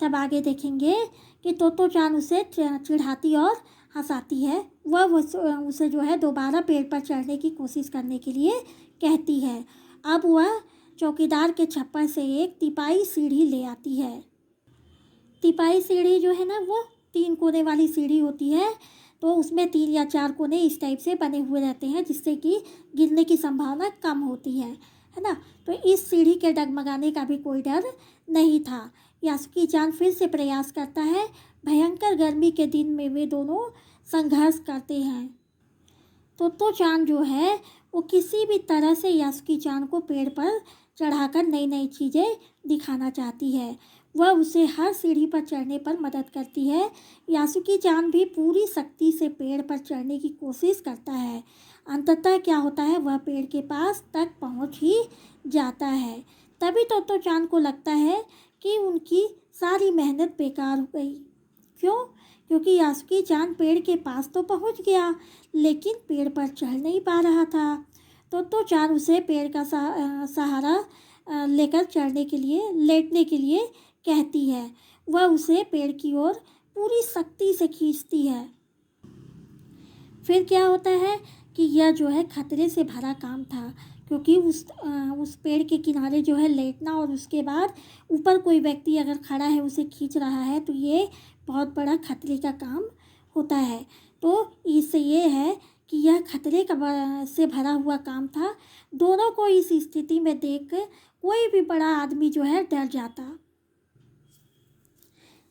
तब आगे देखेंगे कि तोतो चान उसे चिढ़ाती और हंसाती है। वह उसे जो है दोबारा पेड़ पर चढ़ने की कोशिश करने के लिए कहती है। अब वह चौकीदार के छप्पर से एक तिपाई सीढ़ी ले आती है। तिपाई सीढ़ी जो है ना, वो 3 कोने वाली सीढ़ी होती है। तो उसमें 3 या 4 कोने इस टाइप से बने हुए रहते हैं, जिससे कि गिरने की संभावना कम होती है ना। तो इस सीढ़ी के डगमगाने का भी कोई डर नहीं था। यासुकी चान फिर से प्रयास करता है। भयंकर गर्मी के दिन में वे दोनों संघर्ष करते हैं। तोतो चान जो है वो किसी भी तरह से यासुकी चान को पेड़ पर चढ़ाकर नई नई चीज़ें दिखाना चाहती है। वह उसे हर सीढ़ी पर चढ़ने पर मदद करती है। यासुकी चान भी पूरी शक्ति से पेड़ पर चढ़ने की कोशिश करता है। अंततः क्या होता है, वह पेड़ के पास तक पहुंच ही जाता है। तभी तोतो चान को लगता है कि उनकी सारी मेहनत बेकार हो गई। क्यों? क्योंकि यासुकी चान पेड़ के पास तो पहुंच गया, लेकिन पेड़ पर चढ़ नहीं पा रहा था। तोतो चान उसे पेड़ का सहारा लेकर लेटने के लिए कहती है। वह उसे पेड़ की ओर पूरी शक्ति से खींचती है। फिर क्या होता है कि यह जो है खतरे से भरा काम था, क्योंकि उस पेड़ के किनारे जो है लेटना और उसके बाद ऊपर कोई व्यक्ति अगर खड़ा है उसे खींच रहा है, तो ये बहुत बड़ा खतरे का काम होता है। तो इससे ये है कि यह खतरे से भरा हुआ काम था। दोनों को इस स्थिति में देख कोई भी बड़ा आदमी जो है डर जाता।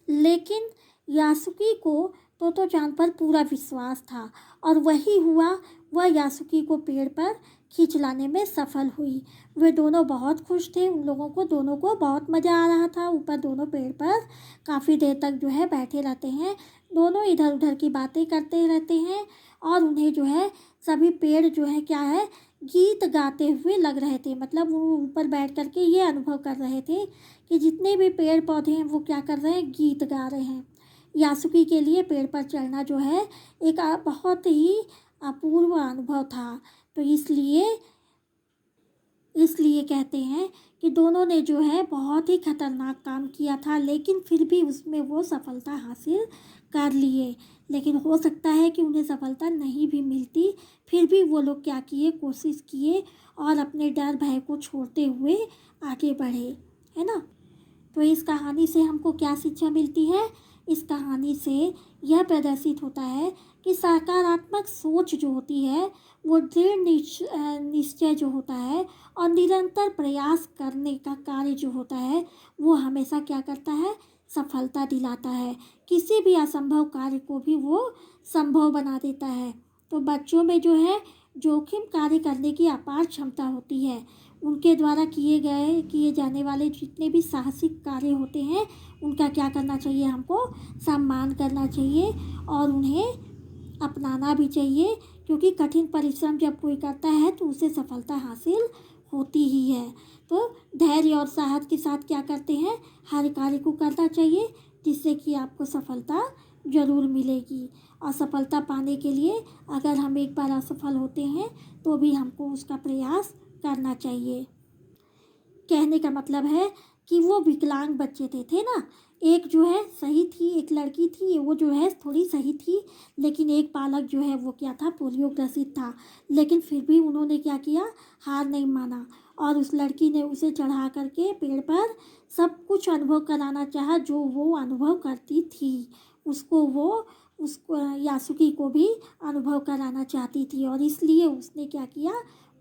लेकिन यासुकी को तोतो चान पर पूरा विश्वास था और वही हुआ। वह यासुकी को पेड़ पर खींच लाने में सफल हुई। वे दोनों बहुत खुश थे। उन लोगों को दोनों को बहुत मज़ा आ रहा था। ऊपर दोनों पेड़ पर काफ़ी देर तक जो है बैठे रहते हैं। दोनों इधर उधर की बातें करते रहते हैं और उन्हें जो है सभी पेड़ जो है क्या है गीत गाते हुए लग रहे थे। मतलब वो ऊपर बैठ करके ये अनुभव कर रहे थे कि जितने भी पेड़ पौधे हैं वो क्या कर रहे हैं, गीत गा रहे हैं। यासुकी के लिए पेड़ पर चढ़ना जो है एक बहुत ही अपूर्व अनुभव था। तो इसलिए कहते हैं कि दोनों ने जो है बहुत ही खतरनाक काम किया था, लेकिन फिर भी उसमें वो सफलता हासिल कर लिए। लेकिन हो सकता है कि उन्हें सफलता नहीं भी मिलती, फिर भी वो लोग क्या किए, कोशिश किए और अपने डर भय को छोड़ते हुए आगे बढ़े, है ना। तो इस कहानी से हमको क्या शिक्षा मिलती है? इस कहानी से यह प्रदर्शित होता है कि सकारात्मक सोच जो होती है वो दृढ़ निश्चय जो होता है और निरंतर प्रयास करने का कार्य जो होता है वो हमेशा क्या करता है, सफलता दिलाता है। किसी भी असंभव कार्य को भी वो संभव बना देता है। तो बच्चों में जो है जोखिम कार्य करने की अपार क्षमता होती है। उनके द्वारा किए जाने वाले जितने भी साहसिक कार्य होते हैं उनका क्या करना चाहिए, हमको सम्मान करना चाहिए और उन्हें अपनाना भी चाहिए। क्योंकि कठिन परिश्रम जब कोई करता है तो उसे सफलता हासिल होती ही है। तो धैर्य और साहस के साथ क्या करते हैं, हर कार्य को करना चाहिए, जिससे कि आपको सफलता ज़रूर मिलेगी। और सफलता पाने के लिए अगर हम एक बार असफल होते हैं तो भी हमको उसका प्रयास करना चाहिए। कहने का मतलब है कि वो विकलांग बच्चे थे ना, एक जो है सही थी, एक लड़की थी वो जो है थोड़ी सही थी, लेकिन एक बालक जो है वो क्या था, पोलियो ग्रसित था। लेकिन फिर भी उन्होंने क्या किया, हार नहीं माना और उस लड़की ने उसे चढ़ा करके पेड़ पर सब कुछ अनुभव कराना चाहा जो वो अनुभव करती थी। उसको यासुकी को भी अनुभव कराना चाहती थी और इसलिए उसने क्या किया,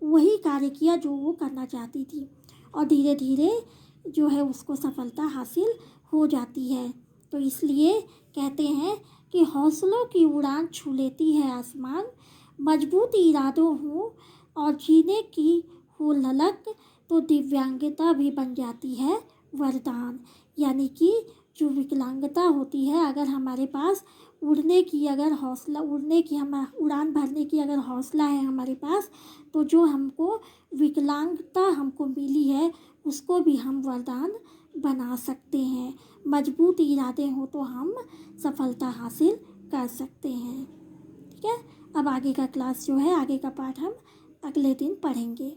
वही कार्य किया जो वो करना चाहती थी और धीरे धीरे जो है उसको सफलता हासिल हो जाती है। तो इसलिए कहते हैं कि हौसलों की उड़ान छू लेती है आसमान, मजबूत इरादों हो और जीने की हो ललक, तो दिव्यांगता भी बन जाती है वरदान। यानी कि जो विकलांगता होती है, अगर हमारे पास उड़ने की हम उड़ान भरने की अगर हौसला है हमारे पास, तो जो हमको विकलांगता हमको मिली है उसको भी हम वरदान बना सकते हैं। मजबूत इरादे हो तो हम सफलता हासिल कर सकते हैं। ठीक है, अब आगे का क्लास जो है, आगे का पाठ हम अगले दिन पढ़ेंगे।